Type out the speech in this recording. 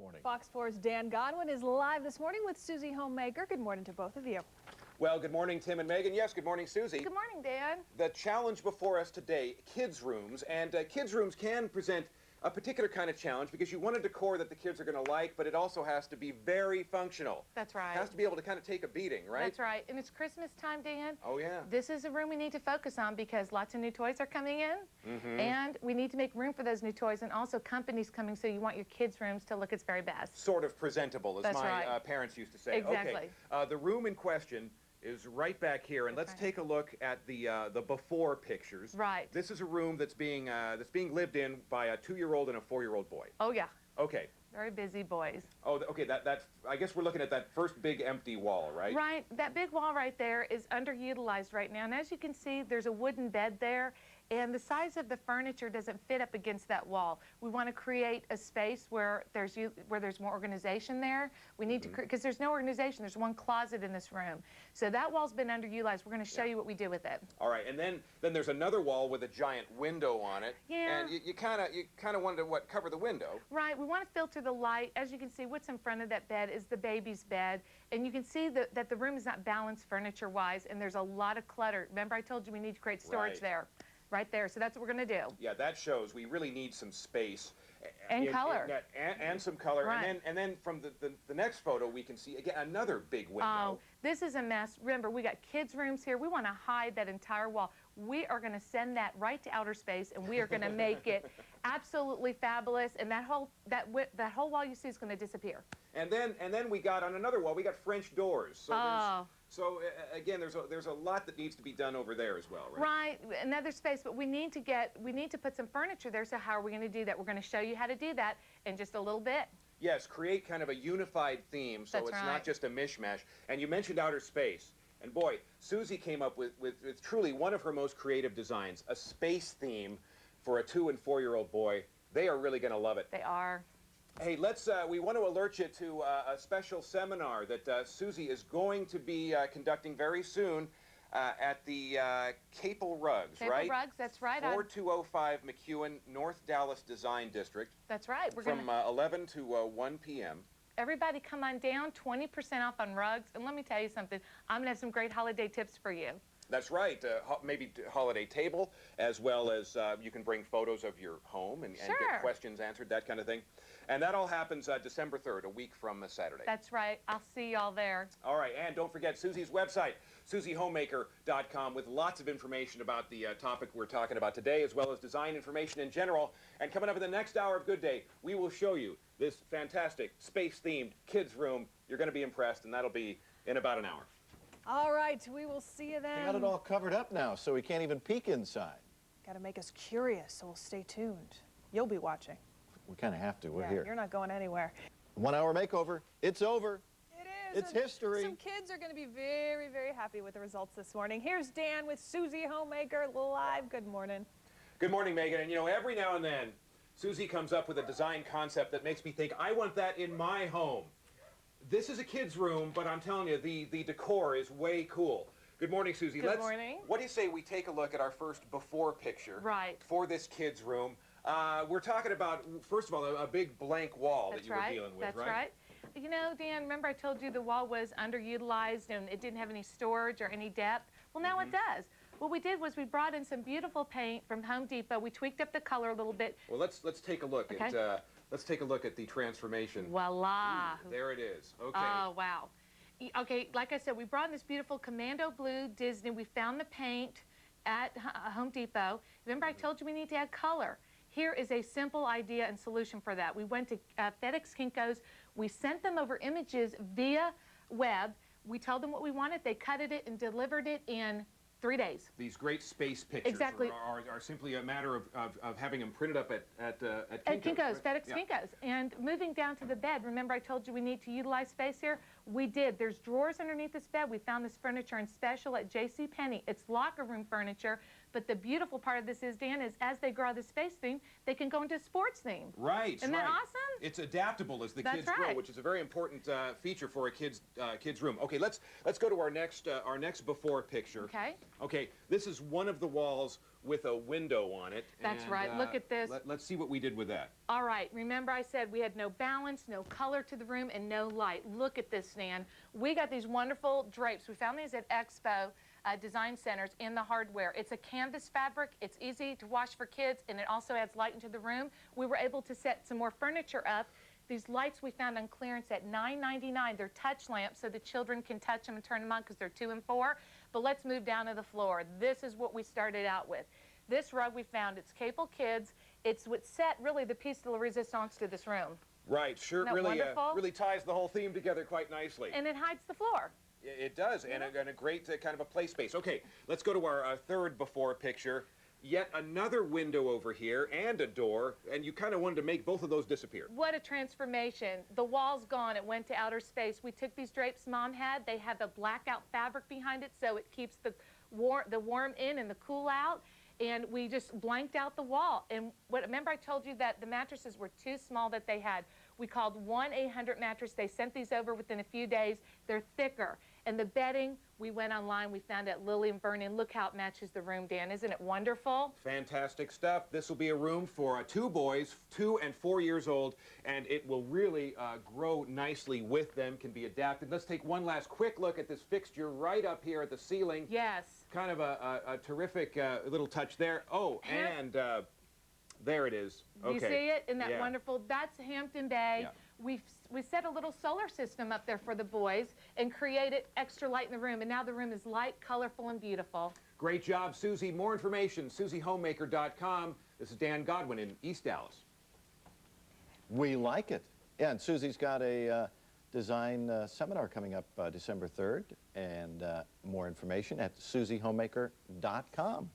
morning. Fox 4's Dan Godwin is live this morning with Susie Homemaker. Good morning to both of you. Well, good morning, Tim and Megan. Yes, good morning, Susie. Good morning, Dan. The challenge before us today, kids' rooms. And kids' rooms can present a particular kind of challenge because you want a decor that the kids are going to like, but it also has to be very functional. That's right. It has to be able to kind of take a beating, right? That's right. And it's Christmas time, Dan. Oh, yeah. This is a room we need to focus on because lots of new toys are coming in. And we need to make room for those new toys, and also companies coming, so you want your kids' rooms to look its very best. Sort of presentable, as That's my right. Parents used to say. Exactly. Okay. The room in question is right back here, and let's take a look at the before pictures. Right. This is a room that's being lived in by a 2-year-old and a 4-year-old boy. Oh, yeah. Okay. Very busy boys. Oh, okay. That's. I guess we're looking at that first big empty wall, right? Right. That big wall right there is underutilized right now, and as you can see, there's a wooden bed there. And the size of the furniture doesn't fit up against that wall. We want to create a space where there's more organization there. We need to, because there's no organization. There's one closet in this room. So that wall's been underutilized. We're going to show you what we do with it. All right, and then there's another wall with a giant window on it. Yeah. And you kind of wanted to cover the window. Right. We want to filter the light. As you can see, what's in front of that bed is the baby's bed, and you can see that the room is not balanced furniture-wise, and there's a lot of clutter. Remember, I told you we need to create storage there. Right there, so that's what we're going to do. Yeah, that shows we really need some space. And color. And some color. Right. And then from the next photo, we can see, again, another big window. Oh, this is a mess. Remember, we got kids' rooms here. We want to hide that entire wall. We are going to send that right to outer space, and we are going to make it absolutely fabulous, and that whole wall you see is going to disappear. And then we got, on another wall, we got French doors. So So again, there's a lot that needs to be done over there as well, right? Right, another space, but we need to put some furniture there. So how are we going to do that? We're going to show you how to do that in just a little bit. Yes, create kind of a unified theme, so it's not just a mishmash. And you mentioned outer space, and boy, Susie came up with truly one of her most creative designs, a space theme for a 2- and 4-year-old boy. They are really going to love it. They are. Hey, we want to alert you to a special seminar that Susie is going to be conducting very soon at the Capel Rugs, right? Capel Rugs, that's right. 4205 McEwen, North Dallas Design District. That's right. We're from 11 to 1 p.m. Everybody come on down, 20% off on rugs. And let me tell you something, I'm going to have some great holiday tips for you. That's right. Maybe holiday table, as well as you can bring photos of your home and get questions answered, that kind of thing. And that all happens December 3rd, a week from Saturday. That's right. I'll see y'all there. All right. And don't forget Susie's website, susiehomemaker.com, with lots of information about the topic we're talking about today, as well as design information in general. And coming up in the next hour of Good Day, we will show you this fantastic space-themed kids' room. You're going to be impressed, and that'll be in about an hour. All right, we will see you then. We got it all covered up now, so we can't even peek inside. Got to make us curious, so we'll stay tuned. You'll be watching. We kind of have to. We're here. You're not going anywhere. 1 hour makeover. It's over. It is. It's history. Some kids are going to be very, very happy with the results this morning. Here's Dan with Susie Homemaker live. Good morning. Good morning, Megan. And you know, every now and then, Susie comes up with a design concept that makes me think, I want that in my home. This is a kid's room, but I'm telling you, the decor is way cool. Good morning, Susie. Good morning. What do you say we take a look at our first before picture for this kid's room? We're talking about, first of all, a big blank wall that you were dealing with, That's right. You know, Dan, remember I told you the wall was underutilized and it didn't have any storage or any depth? Well, now it does. What we did was we brought in some beautiful paint from Home Depot. We tweaked up the color a little bit. Well, let's take a look at let's take a look at the transformation. Voila. There it is. Okay. Oh, wow. Okay, like I said, we brought in this beautiful Commando Blue Disney. We found the paint at Home Depot. Remember I told you we need to add color. Here is a simple idea and solution for that. We went to FedEx Kinko's. We sent them over images via web. We told them what we wanted. They cut it and delivered it in 3 days. These great space pictures are simply a matter of having them printed up at Kinko's. FedEx Kinko's. And moving down to the bed, remember I told you we need to utilize space here? We did. There's drawers underneath this bed. We found this furniture in special at JCPenney. It's locker room furniture, But the beautiful part of this is, Dan, is as they grow out of the space theme, they can go into sports theme. Right. Isn't that awesome? It's adaptable as the That's kids grow, right. which is a very important feature for a kid's room. Okay, let's go to our next before picture. Okay. Okay, this is one of the walls with a window on it. That's and, right. Look at this. Let's see what we did with that. All right, remember I said we had no balance, no color to the room, and no light. Look at this, Nan. We got these wonderful drapes. We found these at Expo Design Centers in the hardware. It's a canvas fabric. It's easy to wash for kids, and it also adds light into the room. We were able to set some more furniture up. These lights we found on clearance at $9.99. They're touch lamps, so the children can touch them and turn them on because they're 2 and 4. But let's move down to the floor. This is what we started out with. This rug we found, it's Capel Kids. It's what set really the piece de la resistance to this room. Right, sure, Isn't that wonderful? really ties the whole theme together quite nicely. And it hides the floor. It does, and a great kind of a play space. Okay, let's go to our third before picture. Yet another window over here and a door, and you kind of wanted to make both of those disappear. What a transformation. The wall's gone. It went to outer space. We took these drapes Mom had. They have a blackout fabric behind it, so it keeps the warm in and the cool out. And we just blanked out the wall. And remember I told you that the mattresses were too small that they had. We called 1-800-mattress. They sent these over within a few days. They're thicker. And the bedding, we went online. We found at Lily and Vernon. Look how it matches the room, Dan. Isn't it wonderful? Fantastic stuff. This will be a room for 2 boys, 2 and 4 years old, and it will really grow nicely with them, can be adapted. Let's take one last quick look at this fixture right up here at the ceiling. Yes. Kind of a terrific little touch there. Oh, and there it is. Okay. You see it? Isn't that Yeah. wonderful? That's Hampton Bay. Yeah. We set a little solar system up there for the boys and created extra light in the room. And now the room is light, colorful, and beautiful. Great job, Susie. More information, SusieHomemaker.com. This is Dan Godwin in East Dallas. We like it. Yeah, and Susie's got a design seminar coming up December 3rd, and more information at SusieHomemaker.com.